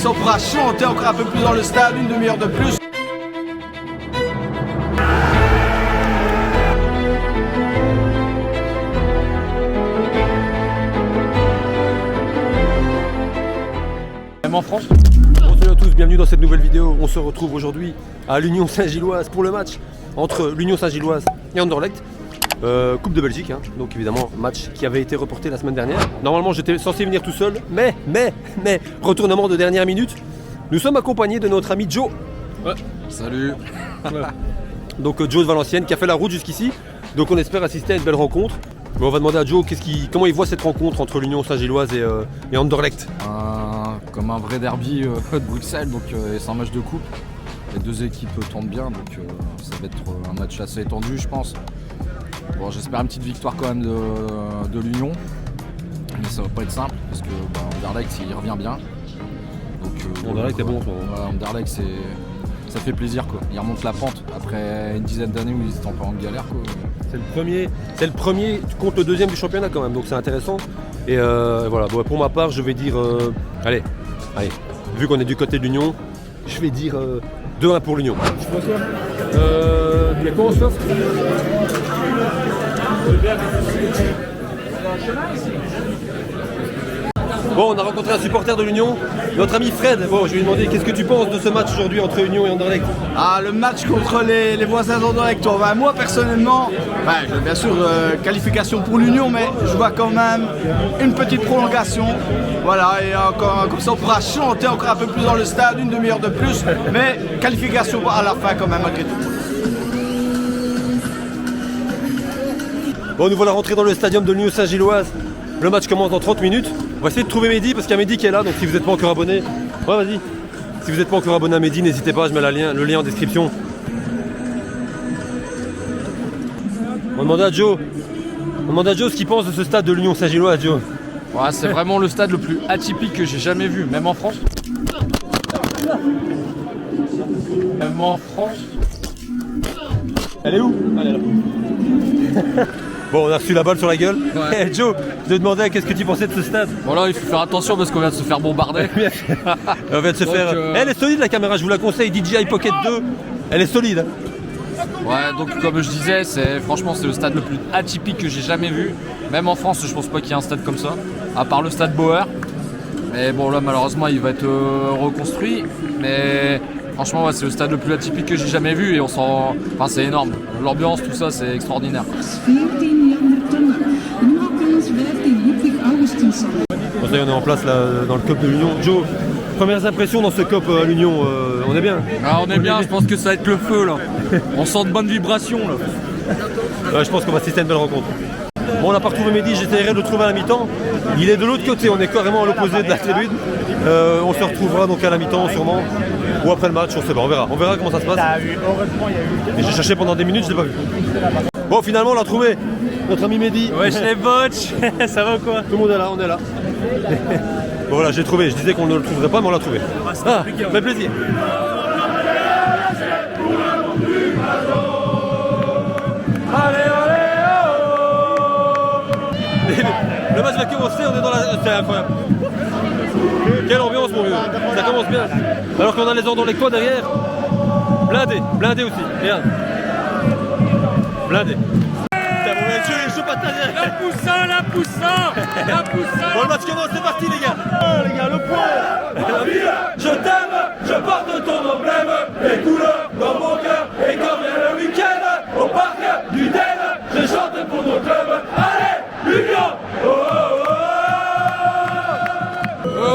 ça, on pourra chanter encore un peu plus dans le stade, une demi-heure de plus. Même en France. Bonjour à tous, bienvenue dans cette nouvelle vidéo. On se retrouve aujourd'hui à l'Union Saint-Gilloise pour le match entre l'Union Saint-Gilloise et Anderlecht. Coupe de Belgique, hein. Donc évidemment match qui avait été reporté la semaine dernière. Normalement j'étais censé venir tout seul, mais retournement de dernière minute. Nous sommes accompagnés de notre ami Joe. Ouais. Salut. Donc Joe de Valenciennes qui a fait la route jusqu'ici. Donc on espère assister à une belle rencontre. Mais on va demander à Joe comment il voit cette rencontre entre l'Union Saint-Gilloise et Anderlecht. Comme un vrai derby de Bruxelles, donc c'est un match de coupe. Les deux équipes tournent bien, donc ça va être un match assez étendu, je pense. Bon, j'espère une petite victoire quand même de l'Union, mais ça va pas être simple parce que Anderlecht il revient bien. Donc Anderlecht est bon. Voilà, Anderlecht ça fait plaisir quoi. Il remonte la pente après une dizaine d'années où ils étaient un peu en galère quoi. C'est le premier contre le deuxième du championnat quand même, donc c'est intéressant. Et voilà, bon, pour ma part je vais dire allez, vu qu'on est du côté de l'Union, je vais dire 2-1 pour l'Union. Tu penses quoi il y a quoi en soif? Bon, on a rencontré un supporter de l'Union, notre ami Fred. Bon, je vais lui demander qu'est-ce que tu penses de ce match aujourd'hui entre Union et Anderlecht. Le match contre les voisins d'Anderlecht. Moi personnellement, bien sûr qualification pour l'Union, mais je vois quand même une petite prolongation. Voilà, et encore comme ça on pourra chanter encore un peu plus dans le stade, une demi-heure de plus, mais qualification à la fin quand même malgré tout. Bon, nous voilà rentrés dans le stadium de l'Union Saint-Gilloise. Le match commence dans 30 minutes. On va essayer de trouver Mehdi parce qu'il y a Mehdi qui est là, donc si vous n'êtes pas encore abonné, ouais vas-y. Si vous n'êtes pas encore abonné à Mehdi, n'hésitez pas, je mets le lien en description. On demande à Joe ce qu'il pense de ce stade de l'Union Saint-Gilloise, Joe. Ouais, c'est vraiment le stade le plus atypique que j'ai jamais vu, même en France. Même en France. Elle est où? Elle est là. Bon, on a reçu la balle sur la gueule. Ouais. Hey, Joe, je te demandais qu'est-ce que tu pensais de ce stade. Bon là, il faut faire attention parce qu'on vient de se faire bombarder. On vient de se faire... Elle est solide la caméra, je vous la conseille, DJI Pocket 2. Elle est solide. Ouais, donc comme je disais, franchement c'est le stade le plus atypique que j'ai jamais vu. Même en France, je pense pas qu'il y ait un stade comme ça, à part le stade Bauer. Mais bon là, malheureusement, il va être reconstruit. Mais franchement, ouais, c'est le stade le plus atypique que j'ai jamais vu et enfin, c'est énorme. L'ambiance, tout ça, c'est extraordinaire. Bon, ça y est, on est en place là, dans le COP de l'Union. Joe, premières impressions dans ce COP à l'Union, on est bien? On est bien, je pense que ça va être le feu là. On sent de bonnes vibrations là. Je pense qu'on va assister à une belle rencontre. Bon, on n'a pas retrouvé Mehdi, j'essaierai de le trouver à la mi-temps. Il est de l'autre côté, on est carrément à l'opposé de la tribune. On se retrouvera donc à la mi-temps sûrement. Ou après le match, on sait pas, on verra comment ça se passe. Et j'ai cherché pendant des minutes, je l'ai pas vu. Bon, finalement on l'a trouvé, notre ami Mehdi. Ouais, je les botch. Ça va ou quoi? Tout le monde est là, on est là. Bon voilà, j'ai trouvé, je disais qu'on ne le trouverait pas, mais on l'a trouvé. Ça fait plaisir. Le match va commencer, on est dans la... C'est incroyable. Quelle ambiance mon vieux, ça commence bien. Alors qu'on a les Anderlechtois derrière. Blindé aussi, regarde. Blindé. La poussin. Bon, le match commence, c'est parti les gars. Oh, les gars, le point. Je t'aime, je porte ton emblème, les couleurs dans mon cœur. Et quand vient le week-end, au parc du Den, je chante pour mon club. Allez, l'Union. Oh, oh, oh.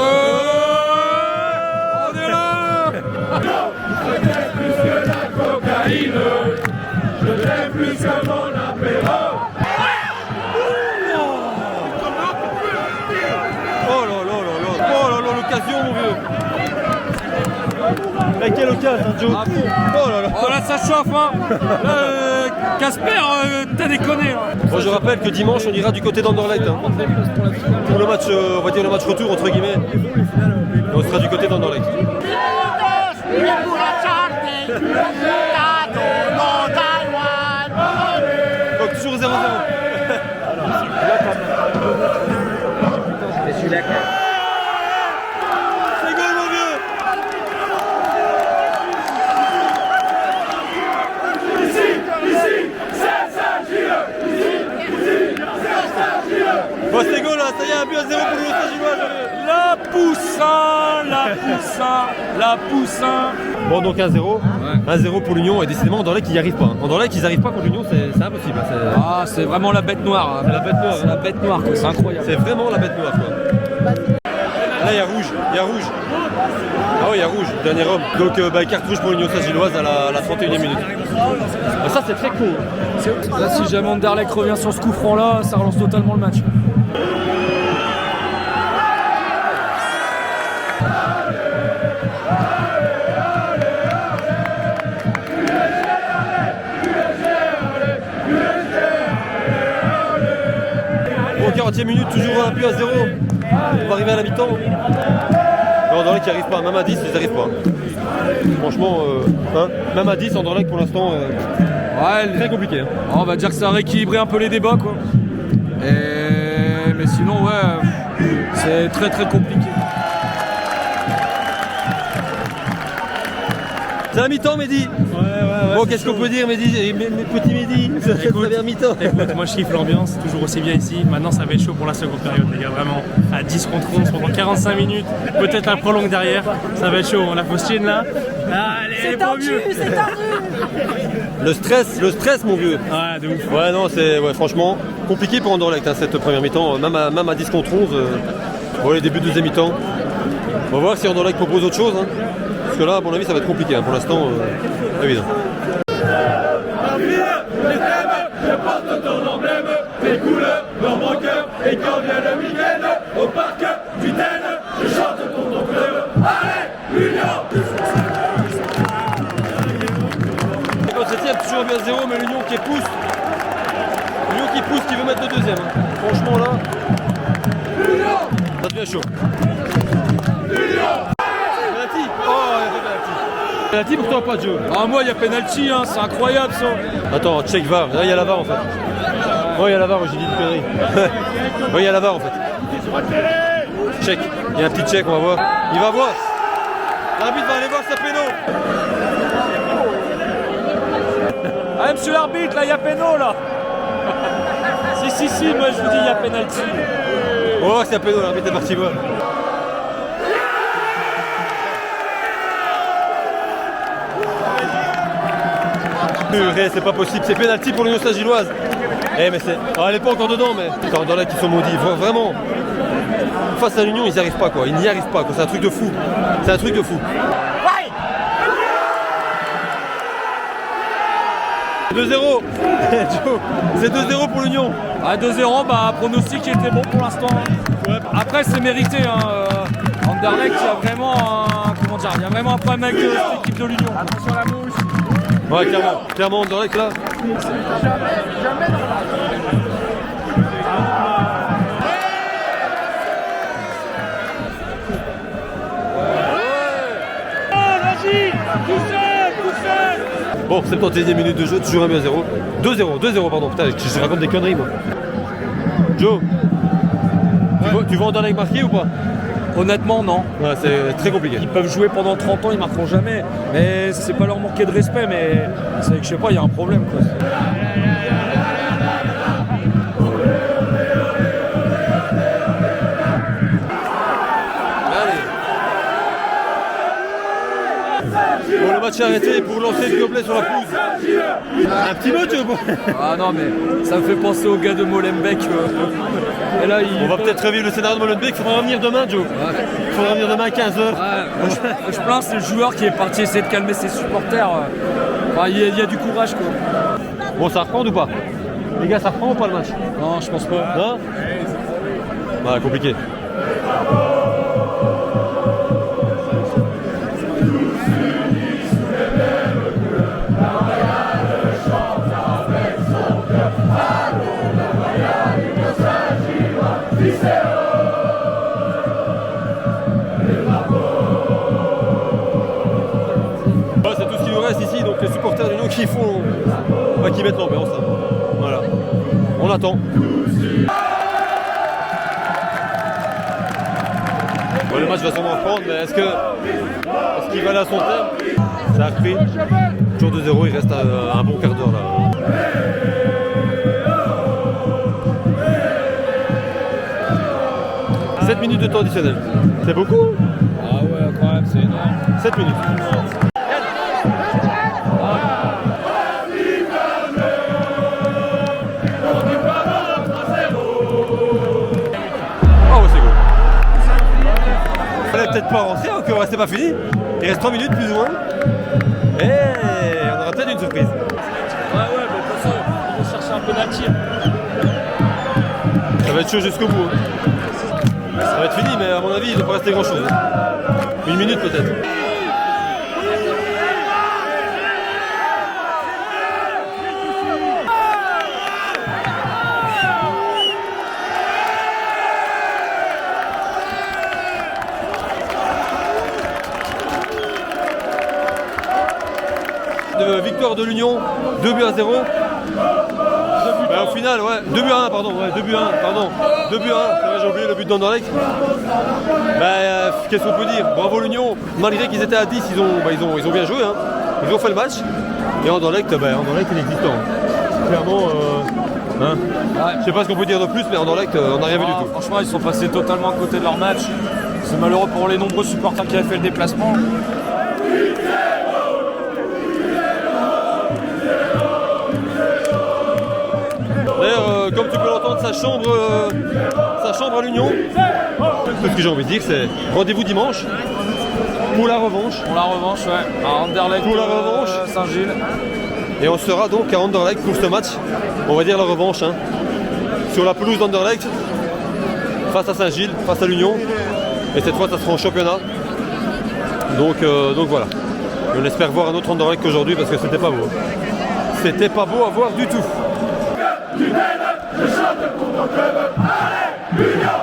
On est là. Je t'aime plus que la cocaïne, je t'aime plus que mon apéro. L'occasion mon vieux. Quelle occasion Joe. Oh là là. Oh là ça chauffe hein. Casper, t'as déconné là. Bon, je rappelle que dimanche on ira du côté d'Anderlecht hein. Pour le match, on va dire le match retour entre guillemets. Et on sera du côté d'Anderlecht. Donc toujours 0-0. C'est goal mon vieux. La Poussin. Bon, donc 1-0. 1-0 pour l'Union, et décidément, Anderlecht, ils n'y arrivent pas. Anderlecht, ils n'arrivent pas contre l'Union, c'est impossible. Ah, c'est vraiment la bête noire. C'est la bête noire. C'est la bête noire, quoi. C'est incroyable. C'est vraiment la bête noire, quoi. Là, il y a rouge. Ah oui, il y a rouge, dernier homme. Donc, carte rouge pour l'Union Saint-Gilloise à la 31e minute. Ah, ça, c'est très cool. Là, si jamais Anderlecht revient sur ce coup franc là, ça relance totalement le match. Bon, 40e minute, toujours un but à 0. On va arriver à la mi-temps. Anderlecht qui arrive pas, même à 10, ils n'arrivent pas. Franchement, même à 10, Anderlecht pour l'instant, très compliqué. Hein. On va dire que ça a rééquilibré un peu les débats, quoi. Mais sinon, ouais, c'est très très compliqué. C'est la mi-temps, Mehdi. Bon, qu'est-ce qu'on peut dire, Mehdi, petit Mehdi, ça fait première mi-temps. Écoute, moi je kiffe l'ambiance, toujours aussi bien ici. Maintenant ça va être chaud pour la seconde période, les gars, vraiment. À 10 contre 11 pendant 45 minutes, peut-être un prolongue derrière, ça va être chaud. On a Faustine là. Allez, C'est tendu, c'est tendu. Le stress, mon vieux. Ouais, de ouf. Ouais, non, c'est franchement compliqué pour Anderlecht, hein, cette première mi-temps, même à 10 contre 11. Bon, les débuts de deuxième mi-temps. On va voir si Anderlecht propose autre chose. Hein. Parce que là, à mon avis, ça va être compliqué. Hein. Pour l'instant, évident. Toujours bien 0, mais l'Union qui pousse. L'Union qui pousse, qui veut mettre le deuxième. Hein. Franchement là, ça devient chaud. Penalty. Oh, il y a pas penalty. Penalty pour toi pas, Joe? Ah, moi, il y a penalty, hein, c'est incroyable ça. Attends, check VAR. Là, il y a la VAR en fait. Oh, il y a la VAR, j'ai dit une connerie. Oh, il y a la VAR en fait. Check. Il y a un petit check, on va voir. Il va voir. L'arbitre va aller voir sa péno. Ah, monsieur l'arbitre, là, il y a péno, là. si, moi, je vous dis, il y a penalty. On va voir s'il y a péno, l'arbitre est parti voir. C'est pas possible, c'est pénalty pour l'Union Saint-Gilloise. Mais c'est. Oh, elle est pas encore dedans, mais. Attends, dans là qui sont maudits, vraiment. Face à l'Union, ils n'y arrivent pas, quoi. Ils n'y arrivent pas, quoi. C'est un truc de fou. C'est un truc de fou. 2-0. C'est 2-0 pour l'Union. Ah, 2-0, bah, pronostic qui était bon pour l'instant. Ouais. Après, c'est mérité. Hein. Anderlecht, il y a vraiment il y a vraiment un problème avec cette équipe de l'Union. Attention à la mouche. Ouais, clairement, Anderlecht là. Bon, 71e minute de jeu, toujours 1-0. 2-0, pardon. Putain, je raconte des conneries, moi. Joe, tu vas Anderlecht marquer ou pas? Honnêtement, non. Ouais, c'est très compliqué. Ils peuvent jouer pendant 30 ans, ils marqueront jamais. Mais c'est pas leur manquer de respect, mais c'est que je sais pas, il y a un problème, quoi. Bon, le match est arrêté pour lancer le gobelet sur la pelouse. Un petit mot, Joe. Ah non, mais ça me fait penser au gars de Molenbeek. Et là, On va peut-être revivre le scénario de Molenbeek. Il faudra revenir demain, Joe. Il faudra revenir demain à 15h. Je plains, c'est le joueur qui est parti essayer de calmer ses supporters. Enfin, il y a du courage, quoi. Bon, ça reprend ou pas? Les gars, ça reprend ou pas le match? Non, je pense pas. Non? Voilà, compliqué. C'est tout ce qui nous reste ici, donc les supporters du Lyon qui font, qui mettent l'ambiance. Hein. Voilà, on attend. Bon, le match va sûrement reprendre, mais est-ce qu'il va aller à son terme? Ça a repris. Toujours 2-0, il reste un bon quart d'heure là. « 7 minutes de temps additionnel. C'est beaucoup? Ah ouais, quand 7 minutes. Oh, c'est cool. Fallait peut-être pas rentrer encore, c'est pas fini. Il reste 3 minutes plus ou moins. Et on aura peut-être une surprise. Ouais, mais de toute façon, ils vont chercher un penalty. Ça va être chaud jusqu'au bout. Ça va être fini, mais à mon avis, il ne doit pas rester grand chose. 1 minute peut-être. Victoire de l'Union, 2 buts à 0. Bah, au final, ouais, 2 buts à 1, pardon, ouais, 2 buts à 1, pardon. 2 buts à 1, c'est vrai, j'ai oublié le but d'Anderlecht. Bah, qu'est-ce qu'on peut dire? Bravo l'Union, malgré qu'ils étaient à 10, ils ont bien joué, hein. Ils ont fait le match. Et Anderlecht, Anderlecht inexistant. Clairement, hein. Ouais. Je sais pas ce qu'on peut dire de plus, mais Anderlecht, on n'a rien vu du tout. Franchement, ils sont passés totalement à côté de leur match. C'est malheureux pour les nombreux supporters qui avaient fait le déplacement. D'ailleurs, comme tu peux l'entendre, ça chambre à l'Union. Tout ce que j'ai envie de dire, c'est rendez-vous dimanche pour la revanche. Pour la revanche, ouais. À Anderlecht, pour la revanche, Saint-Gilles. Et on sera donc à Anderlecht pour ce match. On va dire la revanche, hein. Sur la pelouse d'Anderlecht, face à Saint-Gilles, face à l'Union. Et cette fois, ça sera en championnat. Donc voilà. On espère voir un autre Anderlecht qu'aujourd'hui parce que c'était pas beau. C'était pas beau à voir du tout. Tu m'aimes, je chante pour ton club. Allez, Union!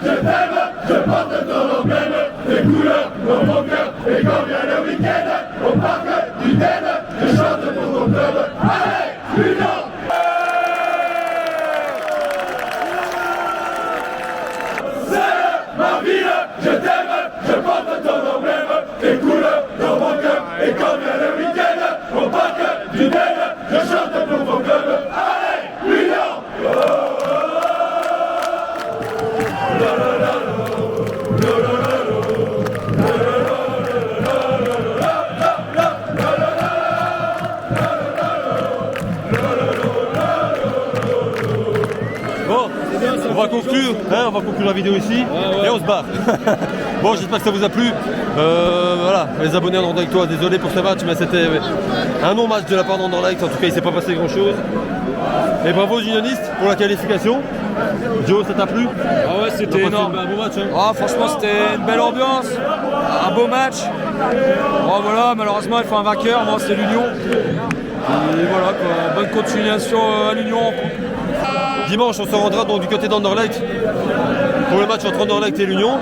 Je t'aime, je porte ton emblème, tes couleurs dans mon cœur. Et quand vient le week-end, au parc du thème, je chante pour ton club. Allez, Union! Je t'aime, je porte ton emblème, tes couleurs dans mon cœur. Et quand vient le week-end, au parc du thème, je chante pour ton club. Allez, l'Union! Bon, on va conclure, hein, on va conclure la vidéo ici et on se barre. Bon, j'espère que ça vous a plu. Voilà, les abonnés d'Anderlecht, désolé pour ce match, mais c'était un non-match de la part d'Anderlecht. En tout cas, il ne s'est pas passé grand-chose. Et bravo aux unionistes pour la qualification. Joe, ça t'a plu? Ah ouais, c'était énorme. Un beau match, hein. Ah, franchement, c'était une belle ambiance, un beau match. Bon, voilà, malheureusement, il faut un vainqueur. Moi, c'est l'Union. Et voilà, quoi. Bonne continuation à l'Union en coupe. Dimanche, on se rendra donc du côté d'Anderlecht pour le match entre Anderlecht et l'Union.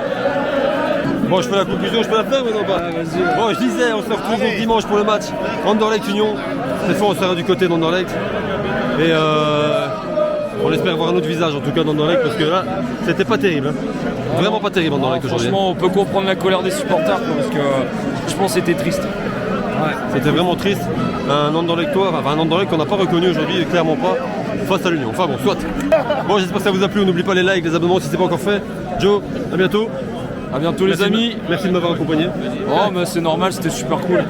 Bon, je fais la conclusion, je peux la faire maintenant pas. Bon, je disais, on se retrouve donc dimanche pour le match Anderlecht-Union. Cette fois, on sera du côté d'Anderlecht. Et on espère voir un autre visage en tout cas d'Anderlecht parce que là, c'était pas terrible. Hein. Vraiment pas terrible Anderlecht aujourd'hui. Franchement, on peut comprendre la colère des supporters quoi, parce que je pense que c'était triste. Ouais. C'était vraiment triste. Un Anderlechtois, enfin un Anderlecht qu'on n'a pas reconnu aujourd'hui, clairement pas, face à l'Union. Enfin bon, soit. Bon, j'espère que ça vous a plu. On n'oublie pas les likes, les abonnements si c'est pas encore fait. Joe, à bientôt. À bientôt les amis. Merci de m'avoir accompagné. Oh, mais c'est normal, c'était super cool.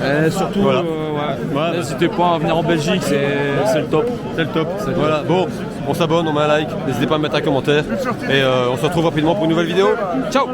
Et surtout, voilà. Ouais. N'hésitez pas à venir en Belgique, c'est le top. C'est le top. Voilà. Bon, on s'abonne, on met un like. N'hésitez pas à mettre un commentaire. Et on se retrouve rapidement pour une nouvelle vidéo. Ciao!